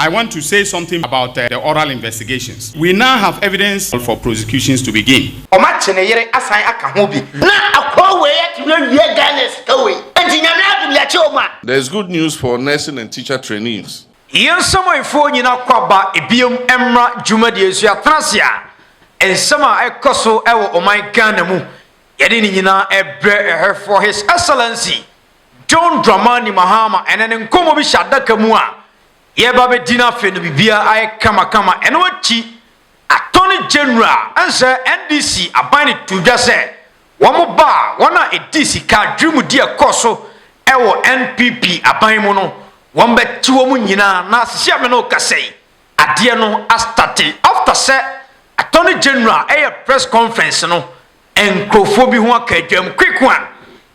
I want to say something about the oral investigations. We now have evidence for prosecutions to begin. There's good news for nursing and teacher trainees. For His Excellency John Mahama and an Nkomo Bishadakamua. Yeba Dina Fenu Bibia I kama and what Attorney General answer NDC abani to just say one more bar one a DC card dream dear Koso Ewo NPP abaimono one bet 2 munina na siameno kase adiano astate after say Attorney General a press conference no and Akufo ho akadwam quick one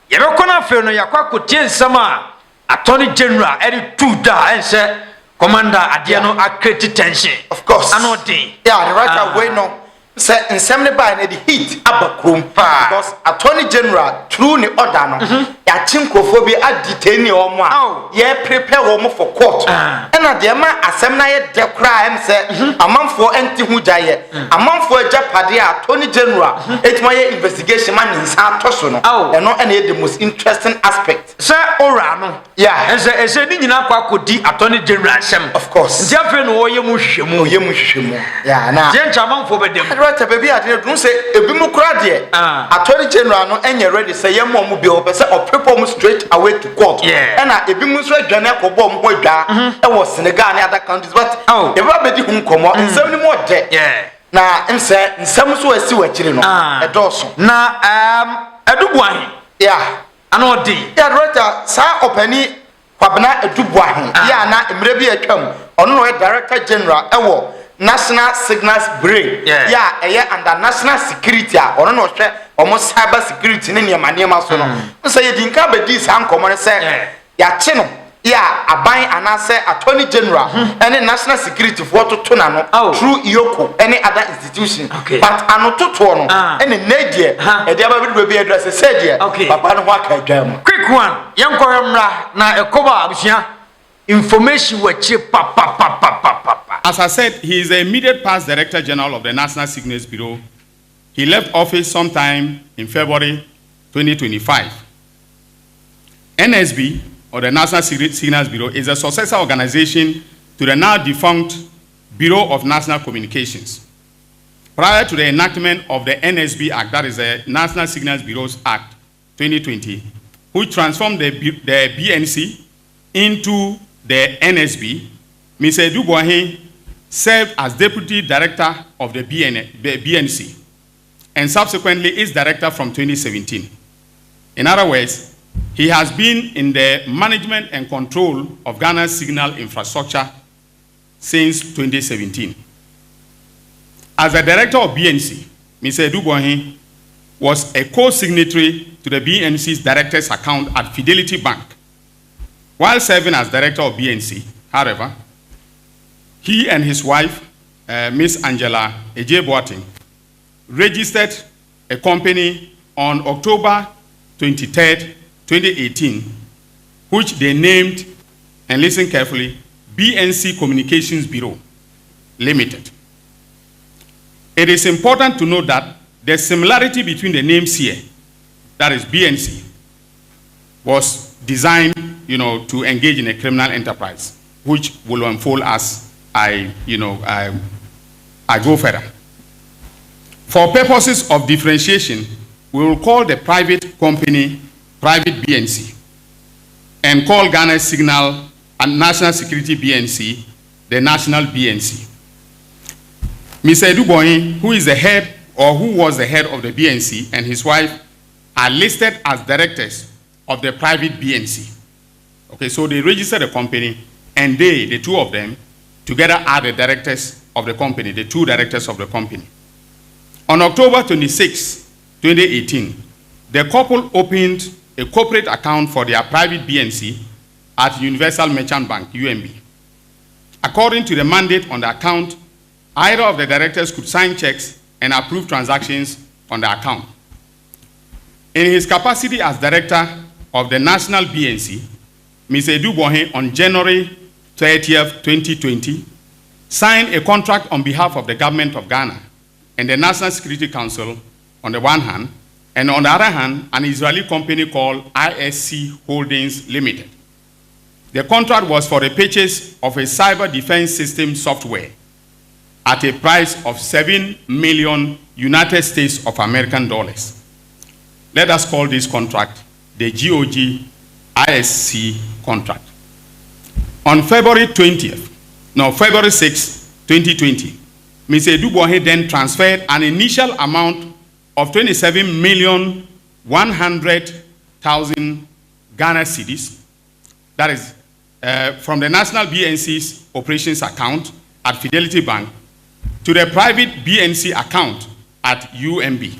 yebekona fe no yakwa kotie sama Attorney General edi 2 da and say Commander Adiano accredit tension. Of course. Anodi. Yeah, the right away no. Say in some by the heat abakrum because Attorney General through the order no. Ya Akuffo bi detain omo a. Ye prepare omo for court. And na the man asem na ye de kra am say amanfo enti hu jaye. Amanfo ajapade Attorney General etima ye investigation man nsa toso no. And no and the most interesting aspect. Say ora no. Yeah. And say ni nyina kwa kodi Attorney General sem. Of course. Ntia fe no ye mu hwehwemu. Yeah, na. Je nchamanfo bedem. Right baby ade do say ebi mu kra de. Attorney General no enye ready say ye mo bi o pese o prepare straight away to court. And ebi mu so adwane akobo mo adwa e wo Senegal and other countries but e ba bedi hu nkomo nsem ni mo de. Na nsem so asi wachire no e doso. Na edubuahin. Yeah. Anodi. Yeah, right sa opani kwabena edubuahin. Yeah na emre bi atwam. Ono no Director General e wo National Signals Bureau. Yeah, under national security or no almost cyber security in your manema so no. So you didn't come with this uncommon say ya chino. Yeah, a buy and answer Attorney General any national security for to Tonano through Yoko, any other institution. But I'm not to one any nadia and the other will be addressed said yeah. Papa no work quick one, young Koramra na a cover abishia information were cheap papa. As I said, he is the immediate past Director General of the National Signals Bureau. He left office sometime in February 2025. NSB, or the National Signals Bureau, is a successor organization to the now defunct Bureau of National Communications. Prior to the enactment of the NSB Act, that is the National Signals Bureaus Act 2020, which transformed the BNC into the NSB, Mr. Dubois served as Deputy Director of the BNC and subsequently is Director from 2017. In other words, he has been in the management and control of Ghana's signal infrastructure since 2017. As the Director of BNC, Mr. Dubois was a co-signatory to the BNC's Director's account at Fidelity Bank. While serving as Director of BNC, however, he and his wife, Miss Angela Ejeboating, registered a company on October 23rd, 2018, which they named, and listen carefully, BNC Communications Bureau Limited. It is important to note that the similarity between the names here, that is BNC, was designed, to engage in a criminal enterprise, which will unfold as I go further. For purposes of differentiation, we will call the private company Private BNC and call Ghana's Signal and National Security BNC the National BNC. Mr. Dubois, who is the head or who was the head of the BNC, and his wife are listed as directors of the private BNC. Okay, so they registered the company, and they, the two of them, together are the directors of the company, the two directors of the company. On October 26, 2018, the couple opened a corporate account for their private BNC at Universal Merchant Bank, UMB. According to the mandate on the account, either of the directors could sign checks and approve transactions on the account. In his capacity as director of the National BNC, Mr. Dubois on January 30th, 2020, signed a contract on behalf of the government of Ghana and the National Security Council on the one hand, and on the other hand, an Israeli company called ISC Holdings Limited. The contract was for the purchase of a cyber defense system software at a price of 7 million United States of American dollars. Let us call this contract the GOG ISC contract. On February 6, 2020, Mr. Dubois then transferred an initial amount of 27,100,000 Ghana cedis, that is from the National BNC's operations account at Fidelity Bank to the private BNC account at UMB.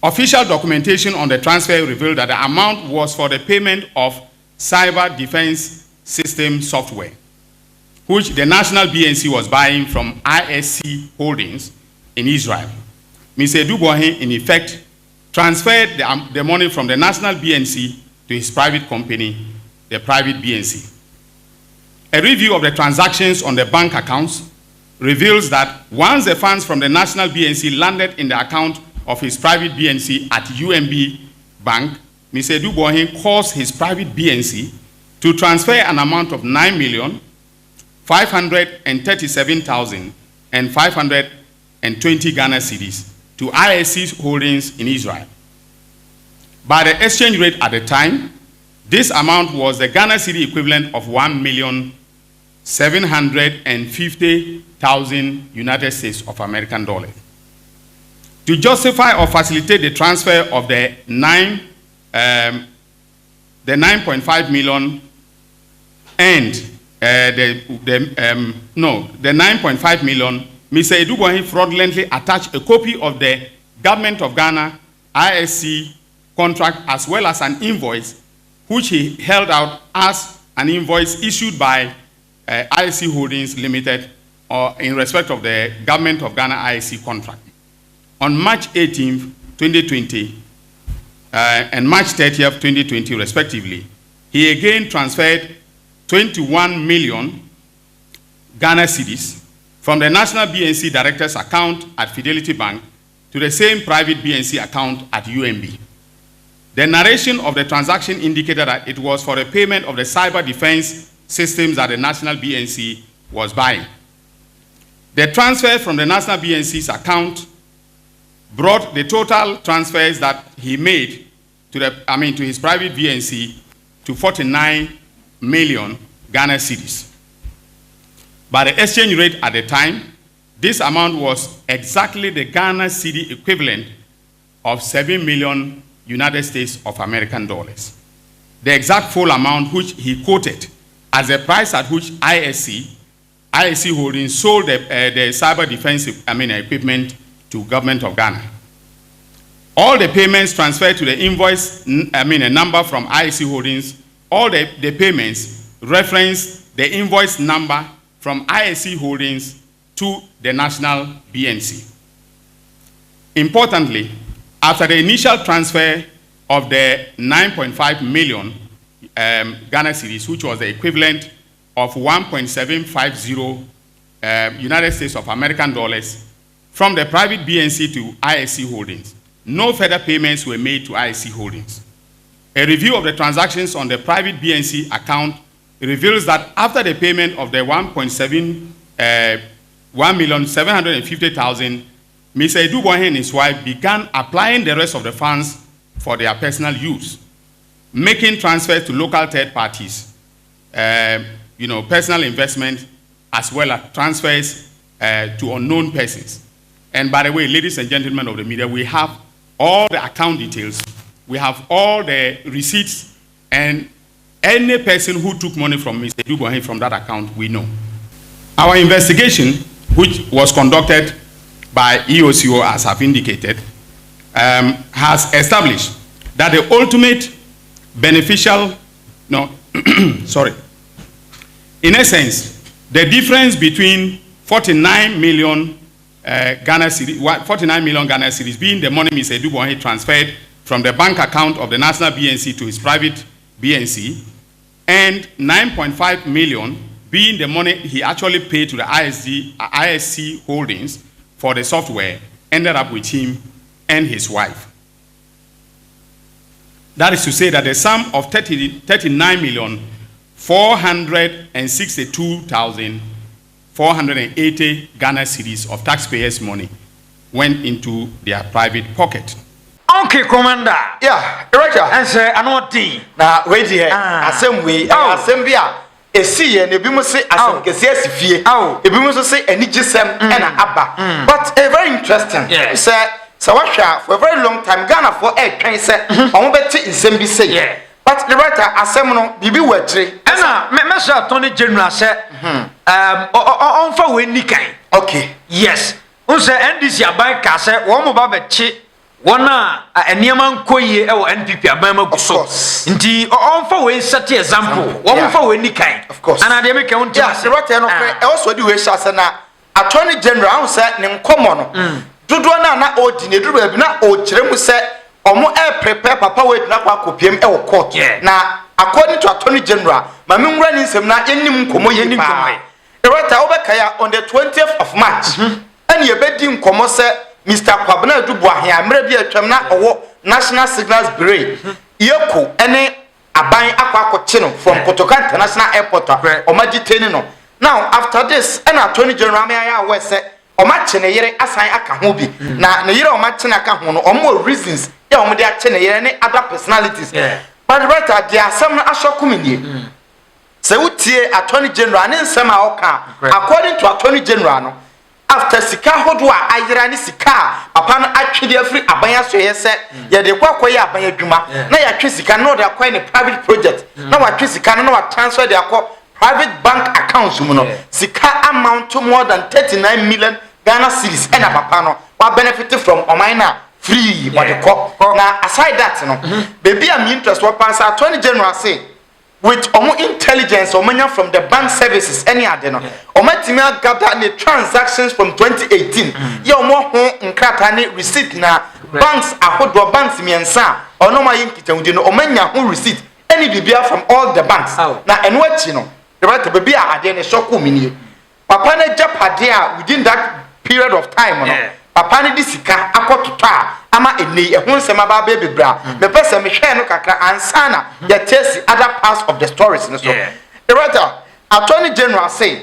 Official documentation on the transfer revealed that the amount was for the payment of cyber defense system software, which the National BNC was buying from ISC Holdings in Israel. Mr. Dubois, in effect, transferred the money from the National BNC to his private company, the private BNC. A review of the transactions on the bank accounts reveals that once the funds from the National BNC landed in the account of his private BNC at UMB Bank, Mr. Dubois caused his private BNC to transfer an amount of 9,537,520 Ghana cedis to ISC Holdings in Israel. By the exchange rate at the time, this amount was the Ghana cedi equivalent of 1,750,000 United States of American dollars. To justify or facilitate the transfer of the 9.5 million and the 9.5 million, Mr. Dubois fraudulently attached a copy of the Government of Ghana ISC contract as well as an invoice which he held out as an invoice issued by ISC Holdings Limited in respect of the Government of Ghana ISC contract. On March 18, 2020 and March 30th, 2020 respectively, he again transferred 21 million Ghana cedis from the National BNC Director's account at Fidelity Bank to the same private BNC account at UMB. The narration of the transaction indicated that it was for the payment of the cyber defense systems that the National BNC was buying. The transfer from the National BNC's account brought the total transfers that he made to his private BNC to 49 million Ghana cedis. By the exchange rate at the time, this amount was exactly the Ghana cedi equivalent of 7 million United States of American dollars. The exact full amount which he quoted as the price at which ISC Holdings sold the cyber defense equipment to Government of Ghana. All the payments transferred to the invoice, a number from ISC Holdings, all the payments reference the invoice number from ISC Holdings to the National BNC. Importantly, after the initial transfer of the 9.5 million Ghana cedis, which was the equivalent of 1.750 United States of American dollars from the private BNC to ISC Holdings, no further payments were made to ISC Holdings. A review of the transactions on the private BNC account reveals that after the payment of the 1,750,000, Mr. Dubois and his wife began applying the rest of the funds for their personal use, making transfers to local third parties, personal investment, as well as transfers to unknown persons. And by the way, ladies and gentlemen of the media, we have all the account details, we have all the receipts, and any person who took money from Mr. Dubois from that account, we know. Our investigation, which was conducted by EOCO, as I've indicated, has established that the ultimate beneficial, in essence, the difference between 49 million Ghana cedis being the money Mr. Dubois transferred from the bank account of the National BNC to his private BNC, and 9.5 million being the money he actually paid to the ISC Holdings for the software ended up with him and his wife. That is to say that the sum of 39,462,480 Ghana cedis of taxpayers' money went into their private pocket. Okay, Commander. Yeah, Roger. Answer anoti. Na wait here. Assembly, assembly. Esi and ebi mo say asem kesi asifie. Ebi mo so say eni gisem na aba. But very interesting. Say Sawasha for a very long time Ghana for twen say omo beti nsem bi say. But the writer asem no bibi wetre. Na me say Attorney General say on fa we ni kan. Okay. Yes. Un say NDC aban ka say wo mo ba be chi wona eniema nkoyie e wo NPP aban maguso. Nti on fa we set example. Wo mo fa we ni kan. Of course. Ana de me kan unti. Yeah, the writer no e also di we sha say na Attorney General say ne nkomo no. Dodo na odine duru ba bi na o kire mu say omo prepare papa we na kwa kopiem e wo court. Na according to Attorney General, ma me nwura ni nsem na yenim nkomo yenim nkomo. The writer obekaya on the 20th of March. And ye bedi nkomo say Mr. Kwabena Dubuahe amre bi atwam na owo National Signals Bureau yeko ene aban akwakoche no from Kotoka International Airport omagiteni no. Now after this and Attorney General me aya we say omache ne yere asan aka ho bi na ne yere omache na aka ho no omo reasons ya omo de ache ne yere ne other personalities. But right at there some ashokumini say utie Attorney General ne nsema oka according to Attorney General no after sika hodo a ayira ni sika papa no atwede afri abanya so yese ye de kwakoye abanya adwuma na ya twe sika no de akoye ne private project na wa twe sika no wa transfer de akọ private bank accounts mu no sika amount to more than 39 million Ghana cedis and papa no wa benefit from omina free what the call na aside that no baby am interest what pass Attorney General say with omo intelligence omanya from the bank services any ade no omatimi gather the transactions from 2018 ye omo ho nkrata ne receipt na banks ahodo banks miensa ono ma yinkitawudi no omanya ho receipt any bibia from all the banks na eno achi no the right baby ade ne shoku minie papa na japade a within that period of time no papa ne disika akotota ama eni ehun nsema ba be bebra me pese me hwe no kakra ansana ya test other parts of the stories no so the writer Attorney General say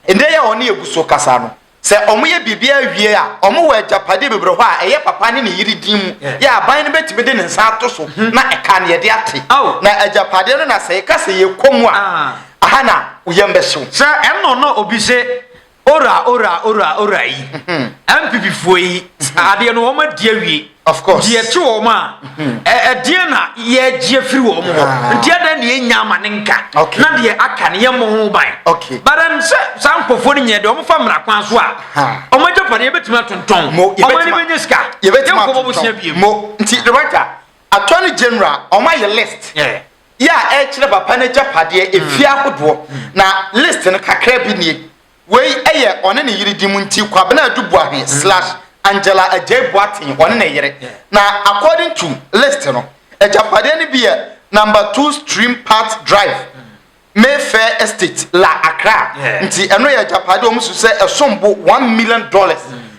ende ya oni eguso kasa no se omo ye bibia wie a omo wa japade bebre ho a eye papa ne yiri dim ya ban ne betime de nsa to so na eka ne de ate na ajapade no na se kasa ye komu a aha na uyembe so se enno no obi se ora yi MPP foi ade no woma die wie of course die che woma die na ye gie firi woma ntia da ne enya ma ne nka na de aka ne ye mo ho ban but am se sampofo ne nye de omo fa mra kwan so a omo japane ye betuma tonton omo ne benye ska ye betuma mo nti the writer Attorney General omo ye list ya e kire papa ne japade e fia hodo na list no kakra bi nie wey eye one ne yiri di munti Kwabena Adubuahe / Angela Ajeboatin one ne yire na according to list no ejapade ne bi number 2 Stream Path Drive Mayfair Estate La Accra nti eno ye ejapade omusu se esombo $1 million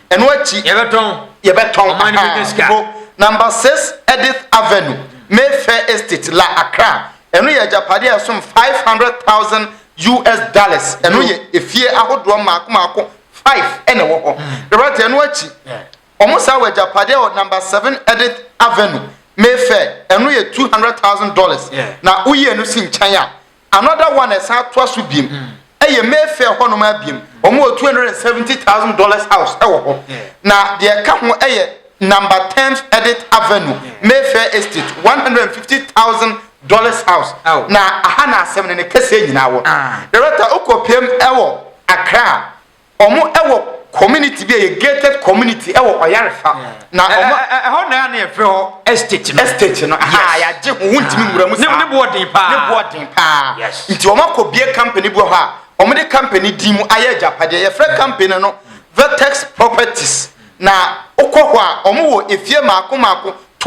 eno achi ye beton number 6 Edith Avenue Mayfair Estate La Accra eno ye ejapade esom $500,000 eno ye efie ahodo maako 5 ene wo ho the right eno achi omusa wa japade o number 7 Edith Avenue Mayfair eno ye $200,000 na uye no si nchan a another one esa to aso biem eye Mayfair ho no ma biem omo $270,000 house e wo ho na de ka ho eye number 10 Edith Avenue Mayfair Estate $150,000 house na ahana asem ne kese nyina wo director okopiem ewo Accra omo ewo community bi a gated community ewo Oyarefa na omo ho na na efe ho estate no ya je ho ntimi nwura mu sa ne boarding pa nti omo ko bie company bi ho a omo de company di mu aye japade ye free company no Vertex Properties na okwo ho a omo wo efie maako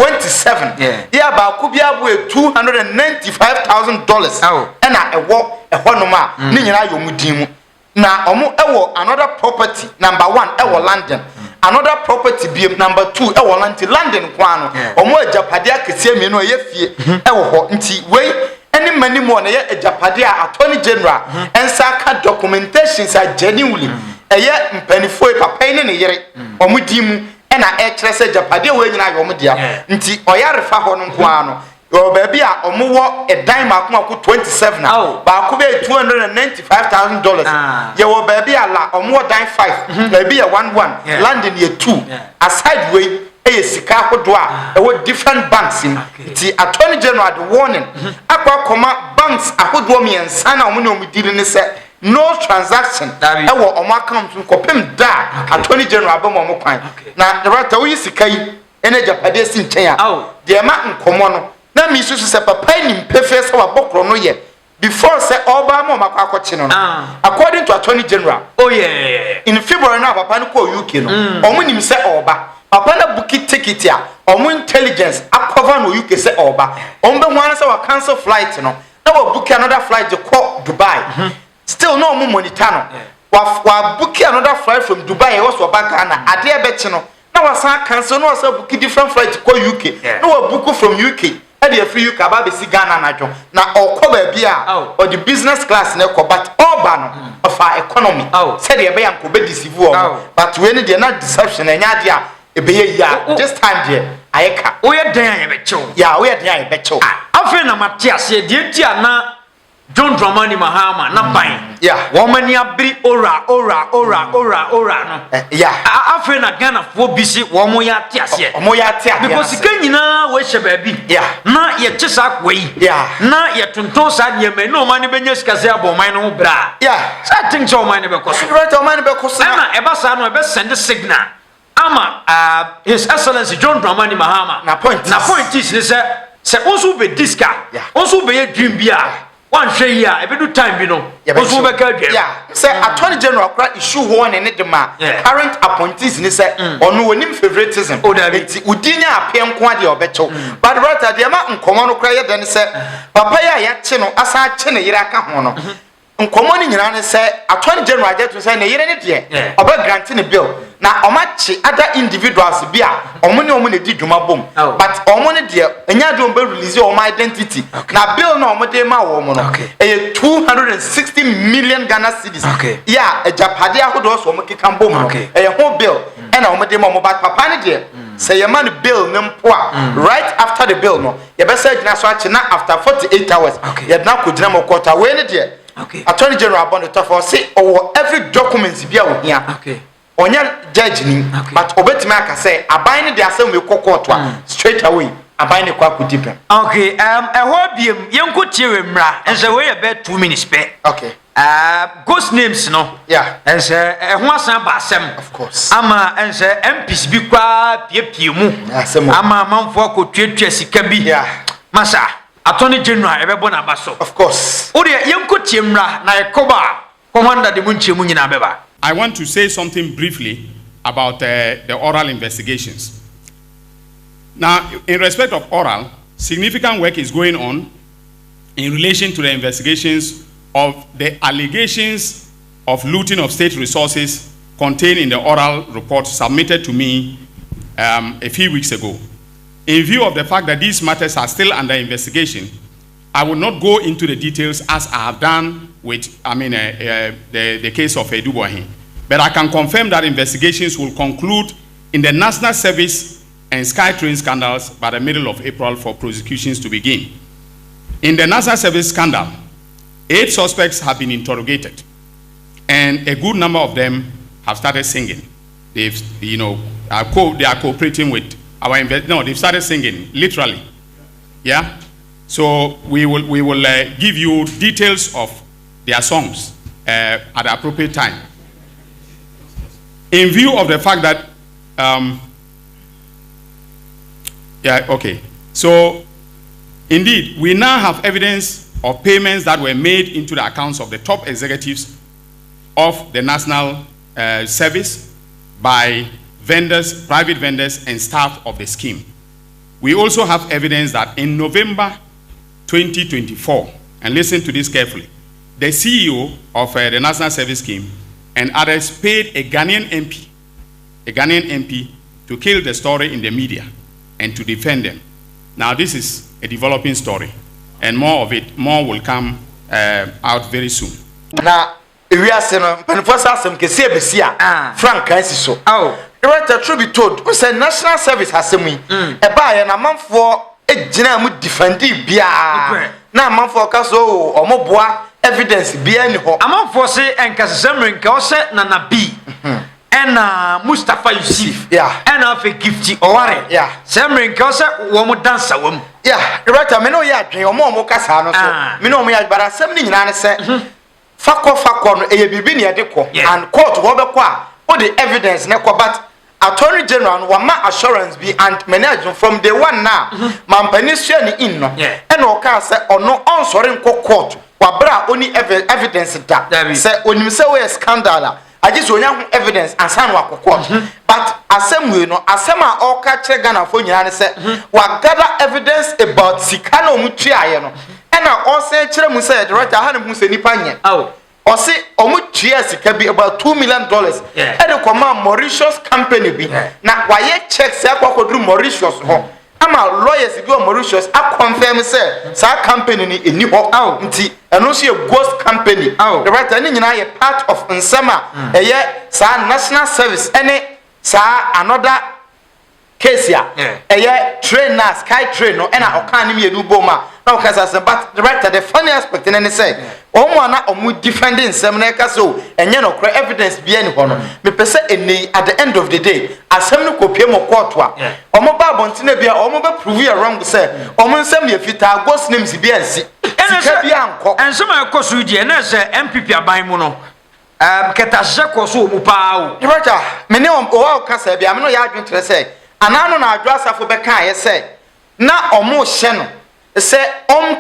27. Yeah, ba ko bia bo $295,000. And a wo e honoma ni nyina yo mudimu. Na omo ewo another property number 1 ewo London. Another property be number 2 ewo London kwa no. Omo ajapade akese mi no ye fie ewo ho nti wei any many more na ye ajapade attorney general ensa ka documentations are genuinely eye mpanifo papa ne yere omo dimu na e kire se ajapade we nyina yo omo dia nti oyarefa ho no kwa no yo baby a omo wo e dan maako 27 ba ko be $295,000 ye wo baby a la omo wo dan 5 baby a 11 London ye 2 aside way e sika hodo a e wo different banks nti attorney general the warning akwa koma banks ahodo mi ensa na omo ne omo diri ne se no transaction e wo omo account nkopem da attorney general ba mo kwan na the right we sika yi ene japade si nchen a de ma nkomo no na mi susu se papa ni mpefe se wa bokro no ye before say oba mo makwa akwachi no according to attorney general in February na papa no ko UK no omo nim se oba papa na buki ticket a omo intelligence akova no UK se oba omo be wan se wa cancel flight no na wa book another flight to Dubai still no omo monitor no wa book another flight from Dubai e was oba Ghana ade e be chi no na wa san cancel no was book different flight to UK na wa book from UK and the free you kaba be si Ghana na dwon na okoba bia or the business class na ko but urban of our economy said the be yanko be deceive but we need na deception enya dia e be ya this time there ayeka we dan ya be chew ya we dan ya be chew afi na matiase die tia na John Mahama na ban wo mani abri ora no afi na Ghana fo bisi wo mo ya tiase because kanyina we hye baabi na ye kyesa kwei na ye tonton sa de me no mani benya sikase aboman no bra sa think so mani be koso right o mani be koso na e ba sa no e be send signal ama his excellency John Mahama na point is se onso be diska onso be dream bia one share here, every do time, you know. Say attorney general cry issue one and the current appointees in say or no one favoritism. Udinya appear quantity or better. But right at the amount of common cry then say Papaya Yachino asa chene yiraka hono. Common in Iran say attorney general to say a about granting a bill. Now omachi other individuals bia omuni di dwuma bom but omuni de enya do be release your identity na bill na omode ma wo mo no 260 million Ghana cedis yeah a japade ahodo so omkeka bom no ho bill and omode ma mo but papa ne de say your man bill nempo right after the bill no ye be say gina so achi na after 48 hours ye na ko gina mo quarter we ne de attorney general bond to for say every document bia wo hia onya judge ni but obetima aka say aban ne de asem we court straight away aban ne kwa kudipem ehwo biem yenko tiewe mra ense we ye be 2 minutes pe ghost names no ense ehwo asan ba asem of course ama ense MPs bi kwa piepie mu ama manfo akotwetwe sika bi masa attorney general ebebo na baso of course ode yenko tie mra na ekoba commander de munche mu nyina beba. I want to say something briefly about the oral investigations. Now, in respect of oral, significant work is going on in relation to the investigations of the allegations of looting of state resources contained in the oral report submitted to me a few weeks ago. In view of the fact that these matters are still under investigation, I will not go into the details as I have done with, the case of Eduboahin. But I can confirm that investigations will conclude in the National Service and SkyTrain scandals by the middle of April for prosecutions to begin. In the National Service scandal, 8 suspects have been interrogated, and a good number of them have started singing. They are cooperating with our they've started singing, literally. Yeah? So we will give you details of their songs at the appropriate time. In view of the fact that, so indeed, we now have evidence of payments that were made into the accounts of the top executives of the National Service by vendors, private vendors, and staff of the scheme. We also have evidence that in November 2024, and listen to this carefully, the CEO of the National Service Scheme and others paid a Ghanaian MP to kill the story in the media and to defend them. Now this is a developing story, and more will come out very soon. Now, we are saying, some Frank so. Oh, The truth be told, we say national service has some a buy and a month for a general defending Bia. Now, a month for Caso or more evidence behind her. a man for say and Casamrin Kose Nana B. And Mustafa Yusuf, Yeah. and of a gifty or Yeah. Samrin Kose, woman dancer woman. Yeah, the right, I mean, your more Casano. Mino, but assembly in an said, Fakon, a Bibinia deco, and court Robert all the evidence, but Attorney General, one ma assurance be and management from the one now, Mampenition in, and Oka said, or no answering court, Wabra only evidence that said, when you say a scandal. I just want evidence and sign work court. But assembly no asema all catch Ghana for you and say we gather evidence about Sikano Mutia no. And I also chere say the right hand mu se nipa nye. Oh. Or say Omutia sika be about $2 million. And the command Mauritius company be. Na why check say akwakodru Mauritius ho. Ama lawyers be Mauritius a confirm say sa company ni eni ho. Nti eno so a ghost company. The right any nyina ye part of nsema eye sa national service any sa another case ya eye trainer sky train no na okan ni me boma na okasa say but the right the funny aspect in any say omo na omo defending nsem na ka so enye no kra evidence bi ani ho no me pese eni at the end of the day asem no kopie mo court a omo ba bontina bia omo ba prove you wrong say omo nsem ye fita ghost names bi ansi sika bi anko ensem akoso die na say MPP aban mu no ketaje koso mu pa o right me ne o kasa bia me no ya adwentre say anano na adwasafo be kan ye say na omo hye no say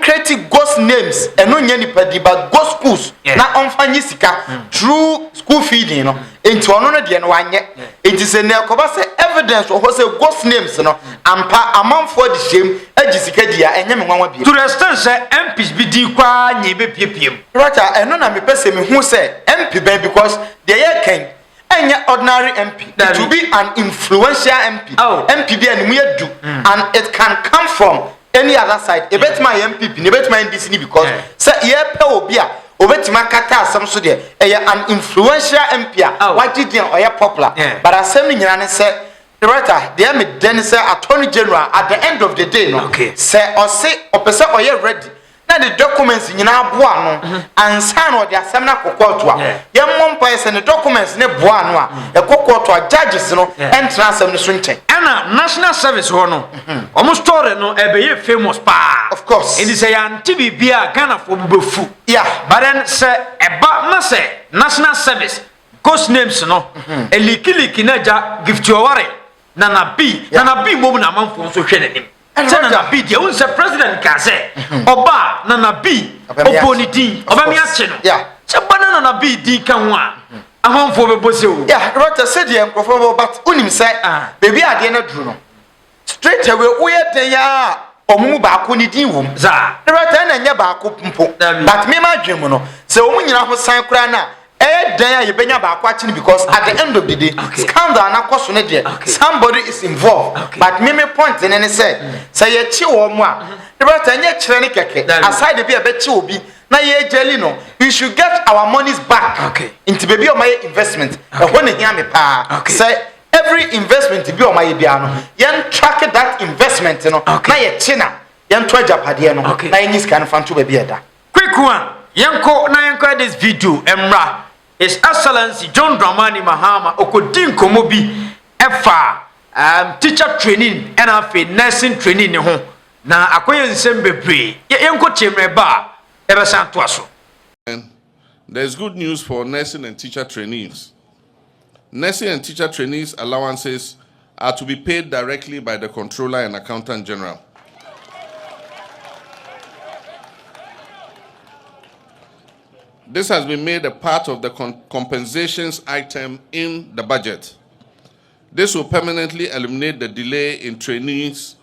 create ghost names eno nya nipa di ba ghost schools na onfanyi sika through school feeding no enti ono no de no wanye enti say na koba say evidence o say ghost names no ampa amanfo de shem agi sika dia enye me nwanwa bi to the extent say MPs bi di kwa nye be piepiem right eno na me pese me hu say MP ben because they ye ken any ordinary MP to be an influential MP MP be animu edu and it can come from any other side e betima MPP ne betima NDC because say ye pe obi a obetima kata asem so de an influential MP a wagidin oye popular but asem ni nyina ne say the writer they me den say Attorney General at the end of the day no say or say opese oye ready na the documents nyina boa no ansa no de asem na kokoto a ye mmompa say the documents ne boa no a e kokoto a judges no entra asem ne so nchen ana national service ho no omo story no e be famous pa of course it is a anti bia Ghana for bubefu but then say eba na say national service ghost names no e likiliki na ja gift oware na bi mo na manfo so hwe nanim na bi dia un say president ka say oba na bi oponiti oba mi ache no se banana na bi di kan ho a amanfo be bose o right said the microphone but unim say baby ade na duru no straight away we den ya omu ba ko ni din wom za right na nya ba ko mpo but me ma dwem no se omu nyina ho san kura na den ya ye benya ba ko achi because at the end of the day scandal na koso ne there somebody is involved but me point in any say ye chi wo mu a right nya kire ne keke aside be be chi obi na ye jelly no we should get our monies back into baby o my investment when e hear me pa say every investment be o my bia no yen track that investment no na ye china yen to ajapade no na yen scan fan to baby eda quick one yenko this video emra His Excellency John Mahama okodin komo bi efa teacher training and afi nursing training ne ho na akoye nsem bebre yenko chemre ba ebesan to aso. There's good news for nursing and teacher trainees. Nursing and teacher trainees allowances are to be paid directly by the Controller and Accountant General. This has been made a part of the compensations item in the budget. This will permanently eliminate the delay in trainees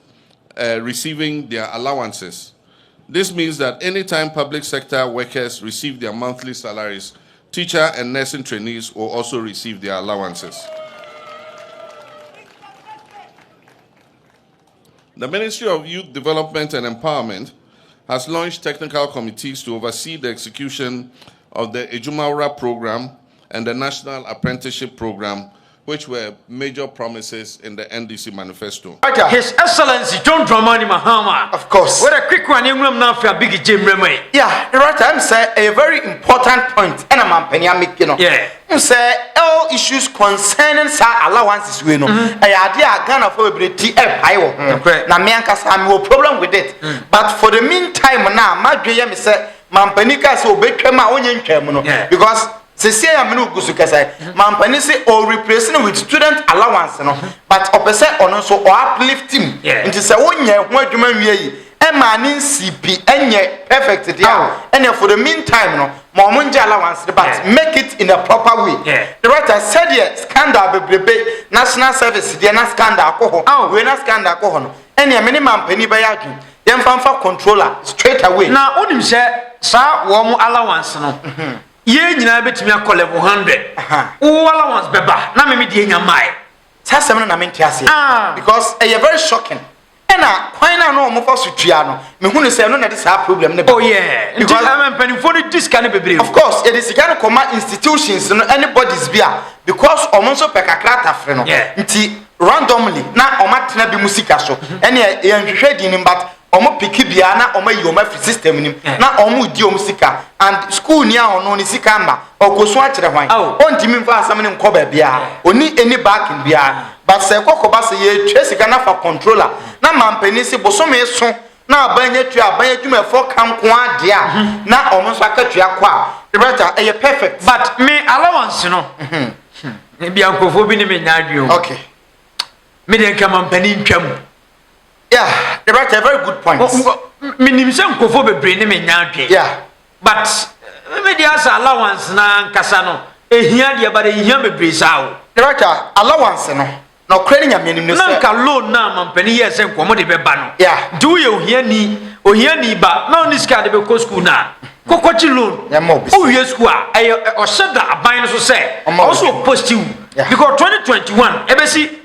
receiving their allowances. This means that anytime public sector workers receive their monthly salaries, teacher and nursing trainees will also receive their allowances. The Ministry of Youth Development and Empowerment has launched technical committees to oversee the execution of the Ejumawura program and the National Apprenticeship Program, which were major promises in the NDC manifesto. His Excellency John Mahama. Of course. What a quick one, you now for a big gym memory. Yeah, the right time say a very important point. And I'm penny, you know. Yeah. You say all issues concerning sa allowances we know. I idea Ghana for ability na me ankasa no problem with it. But for the meantime now, my dream is say Mampenika so betwema onye ntwem no because say am no gusu kasa Mampani say or replacing with student allowance no but opese ono so or uplift him nti say wonye ho adwuma wie yi e ma ni CP enye perfect dia and for the meantime no monje allowance but make it in a proper way. The writer said yes scandal bebrebe national service dia na scandal ko ho we na scandal ko ho no ene minimum Mampani ba ya adwum dem fanfa controller straight away na onim se sa wo mu allowance no ye nyina betimi akọ level 100 wo allowance beba na me die nya mai sa sem na me ntiase because e very shocking na kwan na no mo for sutua no me hunu se no na this problem ne oh yeah because I'm penifo ni disca ne bebre of course it is kind of command institutions no anybody's bia because omo so pekakra tafre no nti randomly na omatena bi musika so ene ye nhwehwe di ni but omo piki bia na omo yi omo free system nim na omo di omo sika and school ni a ono ni sika ma okoso a kire hwan ontimi mfa asam ne nkoba bia oni any back in bia but se kokoba se ye twa sika na fa controller na Mampani se bosome so na abanye tu abanye dwuma fo kanko ade a na omo so akatua kwa brother e perfect but me allowance no e bia nkofo bi ni me nyaadwe okay me den ka Mampani ntwam. Yeah, the right a very good point. Minim se nkofo bebre ne me nyaadwe. Yeah. But me dey as allowance na nkasa no ehia de bare ehia bebre sawo. The right allowance no. No credit nya minim no say. Na nka loan na Mampani ye se nkomo de beba no. Yeah. Do ye ohia ni ba na oni ska de be ko school na. Kokochi loan. Yeah, mo bi. O wie school a o sheda aban no so say. Also positive. Because 2021 ebesi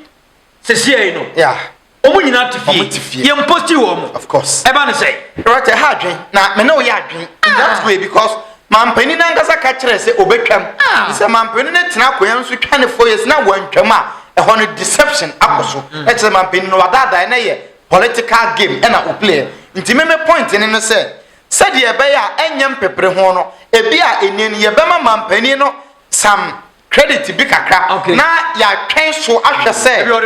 se no. Yeah. Omo nyina tifie ye mposti wo mo of course e ba ne say right a hadwen na me no ya adwen in that way because Mampani na ngasa ka kire say obetwam say Mampani na tena koyan so twane 4 years na wantwam a e ho no deception akoso e say Mampani no wadada na ye political game e na o play nti me point ni no say said ye be ya enyem pepere ho no e bi a enien ye be ma Mampani no some credit bi kakra na ya twen so ahwe say or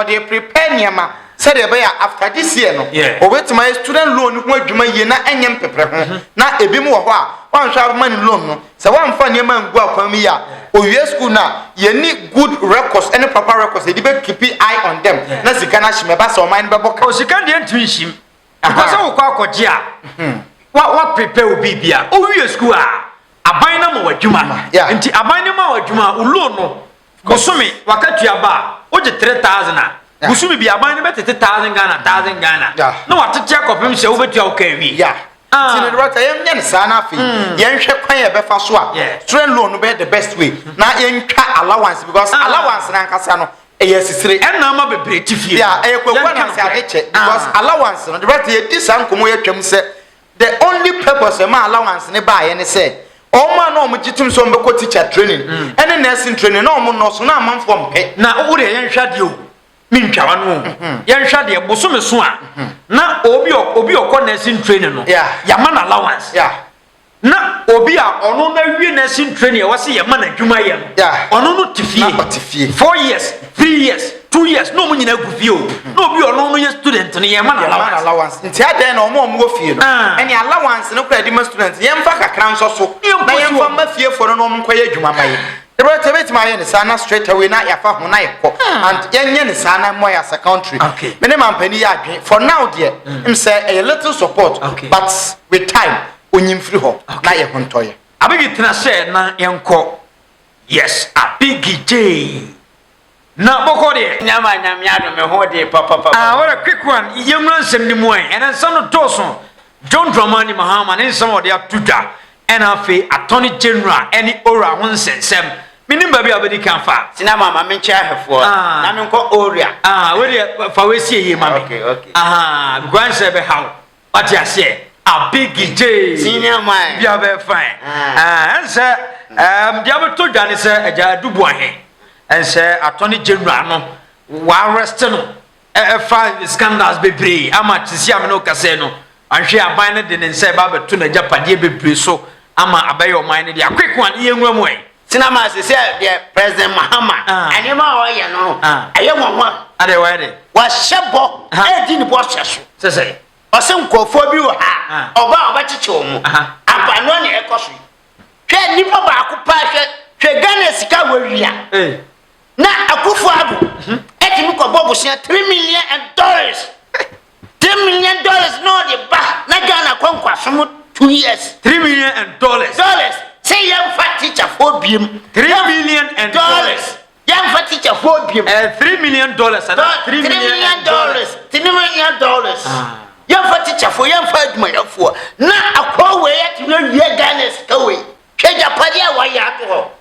they prepare niama said be ya after this year no obetima student loan ho adwuma ye na enyem pepere ho na ebi mu wo ho a wan hwa money loan no se wan fa niama ngu akwan mi ya owie school na ye ni good records any proper records e di be keep eye on them na sika na hime ba se o man be boka o sika de ntwi him because wo kwa akọje a wa prepare obi bia owie school a aban na ma wadwuma nti aban na ma wadwuma ulo no bosome wakatua ba oje 3000 a bosome bi aban na betete 1000 Ghana na watete akopem se wo betua okawi Tini rota yem nyen sana fi yen hwe kwan ye befa so a student loan no be the best way na yen twa allowance because allowance na nkasa no eye sisire en na ma bebre tifie eye kwekwa na se adeche because allowance no the rota ye disankomo ye twam se the only purpose ma allowance ne ba ye ne se Oma no mo gitum so mbeko teacher training ene nursing training no mo no so na amanfo mpe na wo de yen hwade o mintwa no yen hwade bosome so a na obi okọ nursing training no ya man allowance na obi a ono na wie nursing training e wase ya man adwuma ye no ono no tifie 4 years 3 years 2 years no mo nyina gufie o no obi ono no ye student no ye man allowance nti adan na omo go fie no eni allowance no kra di ma student ye mfa kakra nso so na ye mfa ma fie fo no mo nkwa ye adwuma maye the right bit my yen sana straight away na ya fa ho na ye ko and yenye ne sana mo ya secondary me ne Mampani ya adwen for now there him say a little support but with time onyim free ho na ye ho ntoye abegi tena say na yenko yes abegi j na boko de nyama nyamiado me ho de papa what a quick one yemran sem ni mo and then some toso John Mahama and some of their tutor and afi attorney general any ora won sensem minim ba bia bedi kan fa sina mama me ncha hefo na me nko oria we de fa we sie ye mama okay grand say be how what you say a big j senior man bia be fine and say dia be to dwane say aja dubu ahen and say attorney general no wa arrest no five scandals be bree ama tisi am no kase no anhwe aban ne de ne say ba be to na japade be bree so ama abayo man ne dia quick one ye nwam we Sinama se the President Mahama anima o ye no aye wonwa ade wa de wa shebo e di ni bo hyeso se o se nkofo bi wo ha oba chiche omu apano ne ekoso hwe nipa ba akupa hwe Ghana sika wawia na Akuffo addo e di ko bobo sia $3 million $3 million no de ba na Ghana kwankwaso mu 2 years $3 million say young fat teacher for BM $3 million young fat teacher for BM $3 million $3 million $3 million young fat teacher for young fat my for na akwa we at no we Ghana stoway keja padia wa ya to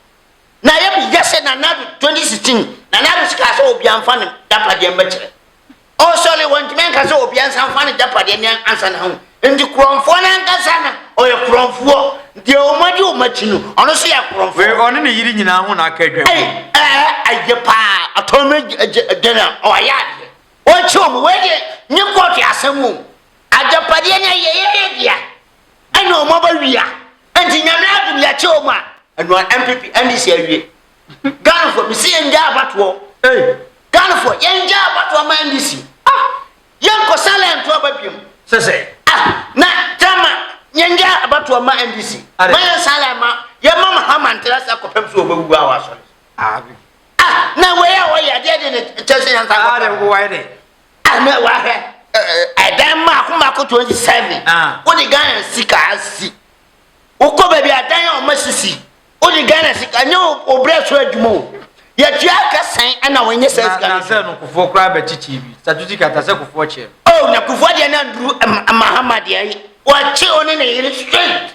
na ya bi jase na 2016 na na ska so obi amfa ne dapadia mbekere also le want men ka so obi amfa ne dapadia ne ansa na ho ndi kromfo na nkasa na o ye kromfo de o madi o machinu ono so ya kromfo we ono ne yiri nyina ho na aka adwa aye pa atome gena o ya de o chom we de ni court asemu ajapade ne ye dia ana o moba wia anti nyame adum ya choma anu MPP NDC awie Ghana for bisi enja abato Ghana for enja abato ma NDC yanko silent to babiem se na tama nyenja abato ma NDC ma salama ya mama hamantira sa kopem so obagu awaso na we ya de ne chese yan sa ko wa de na wa he adan ma akoma ko 27 wo di Ghana sika asi uko baby adan o masisi wo di Ghana sika nyo obreso adwumo ya tua ka san na wonye sesa na se no kufo kra ba chichi bi statuti kata se kufo che na kufo de na nduru Mahama de ayi wa che oni na yiri straight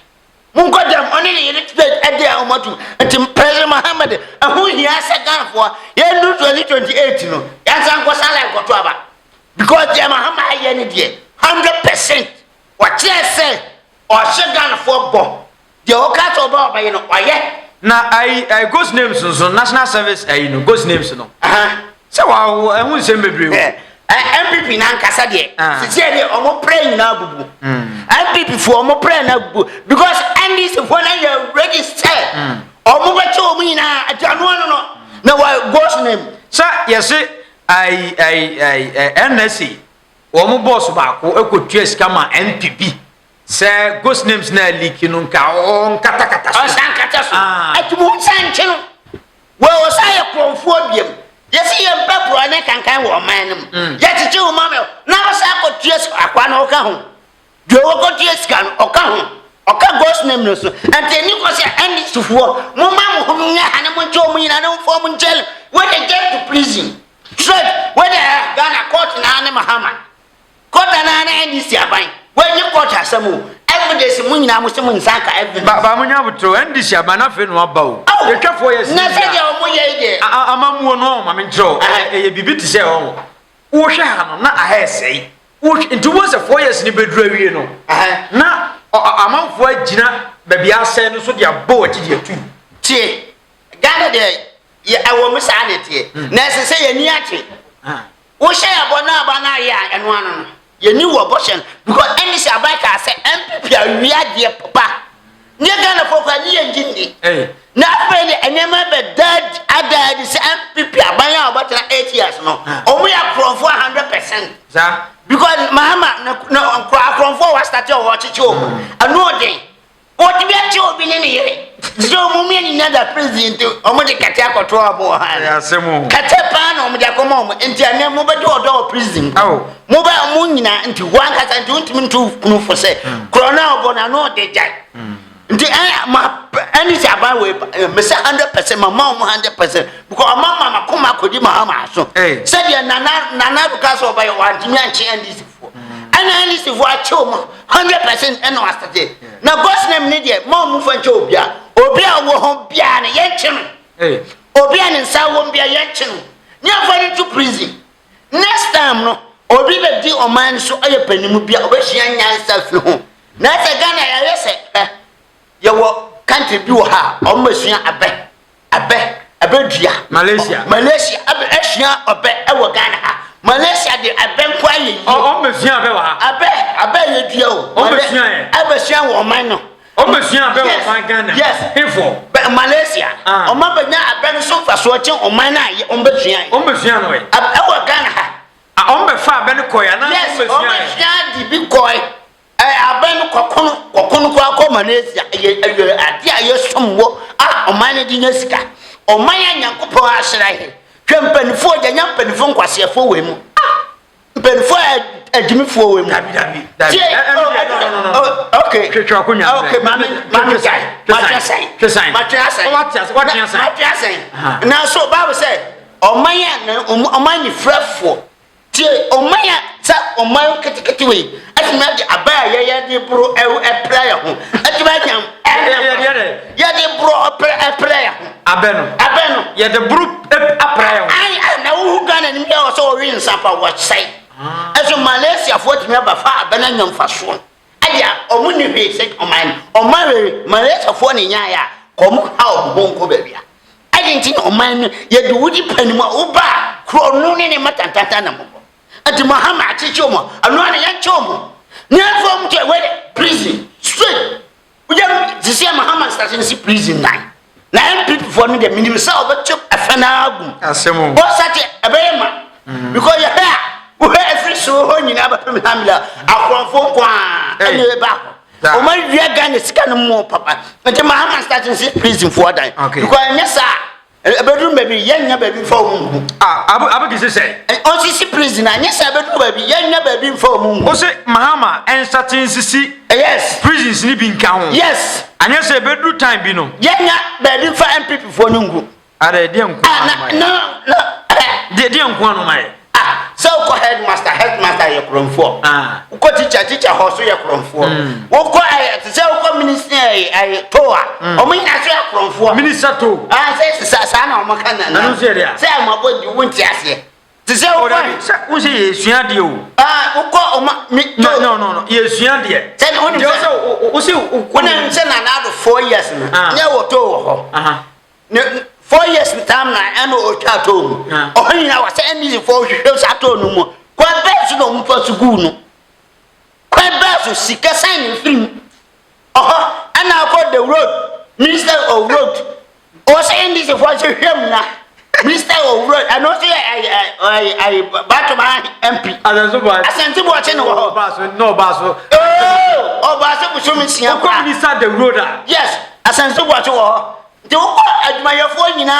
mun ko dem oni na yiri straight ade a omatu anti President Mahama de ahu hia se Ghana fo ya ndu 2028 no ya san ko sala ko to aba because de Mahama aye ni de 100% wa che se o she Ghana fo bo de o ka to ba obaye no oye na I ghost names so national service no ghost names no se wa ehun se mebre MPP na nkasa de sitie de omo pray na bubu MPP for omo pray na bubu because NDC for na you register omo ba che omo ina atanu no na wa ghost name sa yes I NSC omo boss ba ko ekotua sika ma MPP se ghost names na leak no nka on kata o san kata so atumu san che no we o sa ye kromfo biem yesi ye mpapro ne kankan wo man nim ye tete wo mame na o sa ko ties akwa na o ka ho de wo ko ties kan o ka ho o ka ghost name no so ante ni ko se andi sufuo mo ma mo ho nya ane mo ncho mo ina na mfo mo njel when they get to prison straight when they Ghana court na ane Mahama court na ane andi si aban when you court asemu evidence mo nyina mo se mo nsaka evidence ba mo nya butro andi si aban na fe no aba o ye twafo ye si na se de o mo ye de amamuo no ma me ntro ye bibi ti se o wo hwe ha no na ahesei wo nti wo se 4 years ni bedru awie no na amanfo agina baby asɛ no so de abo ati de atu tie Ghana de ye awo me sa de tie na se se ye ni ate wo hye abo na aba na ye eno ano no ye ni wo boshen because any say abaka say MPP awia de papa ni Ghana for kwa ni ye ngini na afre de enema be dad ada de say MPP abanya about 8 years no omo ya from 100% za because Mahama na from for was start your watch cho anu de o ti be ti obi ni yere so mo mi ni na president omo de kate akoto abo ha ya semu kate pa na omo de akoma omo enti ane mo be de odo president mo ba mo nyina enti wan kasa enti untimi ntu kunu fo se corona obo na no de jai nti ma any saban we me say 100% my mom 100% because mama makoma kodi Mahama so said ya nana because of by one timi anchi NDC for and NDC for a choma 100% and no astate na boss name ni de mom fa nche obia wo ho bia na ye nche obia ne nsa wo bia ye nche nya fa to prison next time no obi be di oman so aye panimu bia obehia nyansa fi ho na se Ghana ya yese yawo country bi wo ha o masua abedua Malaysia abehia obe e wo Ghana ha Malaysia de abenko aye o masua abe wo ha abe ye dua o abesua wo man no o masua abe wo man Ghana yes info Malaysia o ma banya aben so fa so chen o man na ye o masua no e wo Ghana ha o me fa abe no koya na o masua di bi koy aben kokono kwa Malaysia ade aye somwo oman di nyasika oman yanyankopon ahira he twempanifo nyampanifo nkwasefo we mu mpanifo adimifo we mu dabi okay twetwa akonya okay mami sai na so Bible say oman ni frefo tie oman sa oman ketekete we atima de abaya ya de bro player ho atima jam ya de bro player abeno ya de bro player ai na wu Ghana ni me so win sapa watch sai aso Malaysia for timi aba fa abena nyam fa so adia omuni hwe se oman Malaysia for ni nya ya komu ha obonko bebia agenti oman ya de wudi panima uba kro no ne matantanta na mo ati Mahama achichomo anu ana yanchomo never mtu we prison straight uja zisia Mahama station si prison nine na people for me the minimum say obecho afana agum asemo bo sati abeyema because you hear we every so ho nyina ba pem hamila akwonfo kwa ene ba o ma wi Ghana sika no mo papa ati Mahama station si prison for that because nyesa bedroom baby yenya baby for mu abu say on sisi prison anyesa bedroom baby yenya baby for mu o say Mahama en starting sisi yes prisons ni bi nka ho yes anyesa bedroom time bi no yenya baby for MPP for nungu are de nko no de nko anu mai so ko headmaster ye kromfo ko teacher hoso ye kromfo wo ko se ko minister ai toa o mun na so ye kromfo minister to say sa na o maka na no say dia say ma bodi wonti ase te say o ko say ye sua de o wo ko o ma no ye sua de say no o say ko na say na na do 4 years na nya wo to wo ho 4 years time na eno o chato o hina wa say any for hwe chato no mu kwa besu no mu to school no kwa besu sika sign film ana ko the road minister of road o say any for hwem na minister of road and also I Batman MP asanti bo che no ho baso o baso bu so mi sia ko minister the road yes asanti bo che wo de wo admayefo nyina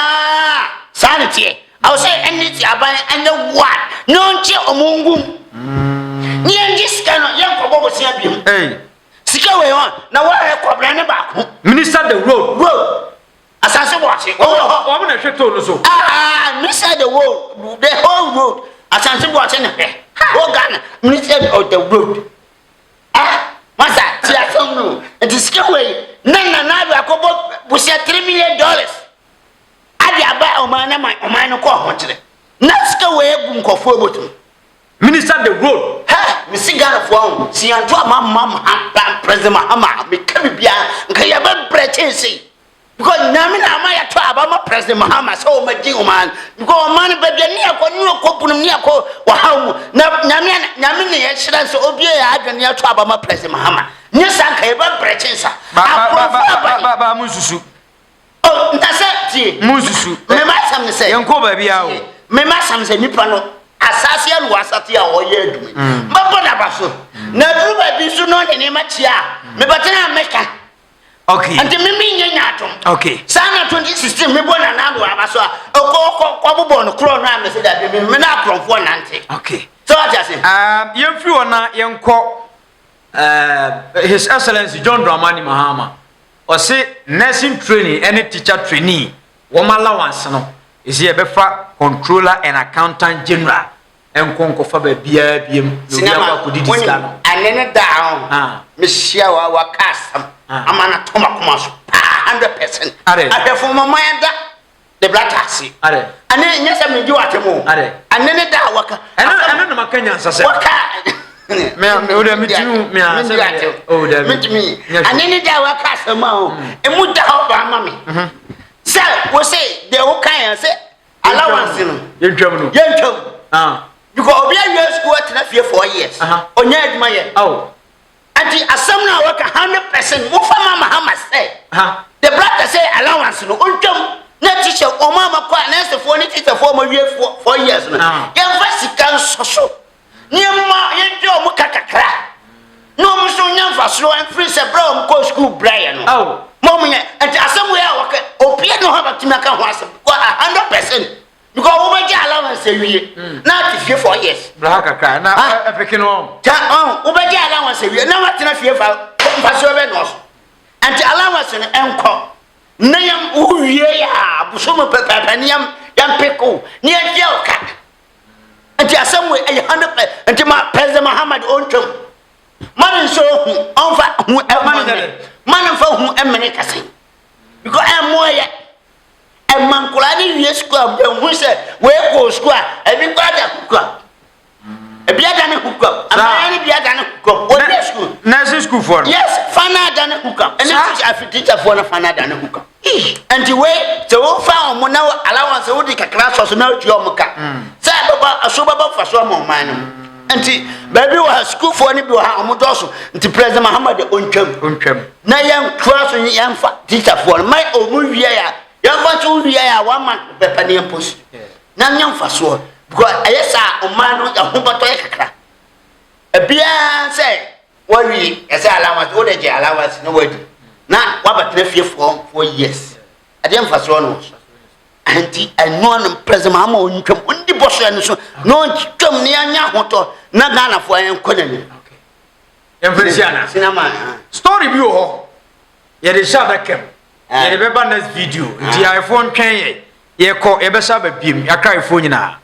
sanity I will say anything about and the what no nche omungum ni enji sika no ye kobo sia biem sika we on na wa he kobra ne ba ko minister the road asanse boache o mo na hweto no so minister the road the whole road asanse boache na he o Ghana minister of the road masa ti asom no it is sika we na do akobo busia $3 million adi aba oman no ko ho kire na sika we egu nkofo botum minister the road mi sigara fo on si anto mama president Mahama me ka bibia nka ya ba breche because nyame na ama ya to aba ma president Mahama so ma gi oman because oman ba bia ni akọ ni okopunu ni akọ wa hawo na nyame ne ya hira so obi ya adwene ya to aba ma president Mahama ni sanka ya ba breche sa ba mususu oh ntasa ti mususu me ma sam ne say yanko ba bia o me ma sam se nipa no asase anu asate a oye adumi mbabo na baso na duru ba bi su no ne ma chia me batena meka okay ante me nyanya atom okay sana 2016 me bona na ndo abaso a ko bobo no kro na me se da be me na kromfo nante okay so what you say yemfiri ona yenko His Excellency John Mahama or say nursing trainee any teacher trainee woman allowance no is here befa controller and accountant general and konko fa ba bia biem no bia kwa kudi diska no anene down me share wa kasam amana toma kuma so 100% are for my mind the black taxi are ane nyasa me ji watemo are anene da waka ane no makanya nsase waka me o de mitinu me ase o de mitimi anene da waka sama o emu da ho ba ma me say we say the o kan say allowance no yentwam because obi a school at na fear 4 years onya aduma ye anti asam na waka 100% wo fa mama Mahama say the brother say allowance no ontwam na teacher o mama kwa na se for ni teacher for ma wie 4 years no ye vasika soso ni ma ye jo mu kakakra no mu so nya fa so en free se bra o ko school bra no mom ye anti asam we a waka obi no ha batima ka ho asam 100% because we get allowance wie na ti 4 years bra kakra na epeke no ta we get allowance wie na wat na fie fa so be no anti allowance no enko na yam wie ya buso mo papa ni yam peko ni e oka anti asam we 100 anti ma president Muhammad ontwam man so hu onfa hu man fa hu emene kase because am moye e man kula ni wie school be hu se we go school e bi kwa da kukwa e bi ada ne kukwa ama ni bi ada ne kukwa o dey school na school for yes fana da ne kukwa and teacher for na fana da ne kukwa anti we se wo fa o na allowance wo di kakra so na tu o muka say baba aso baba fa so mo man no anti baby wa school for ni bi wa o mo doso anti president Muhammad ontwam na yan class yan fa teacher for my o mu wie ya yan fa tu wie ya one man pepa ni post na nyam fa so because ayesa o man no ya hubato ya kakra e bia say worry e say allowance o de je allowance no wadi na wabatna fie for 4 years adem fa so no anti anu an president Mahama ontwam undi boso ya so no twam ni anya hoto na Ghana fo en konani emfesiana sinama story bi ho ye de sha bakem ye de beba next video ti iPhone twen ye ko e be sha ba biem ya ka iPhone nyina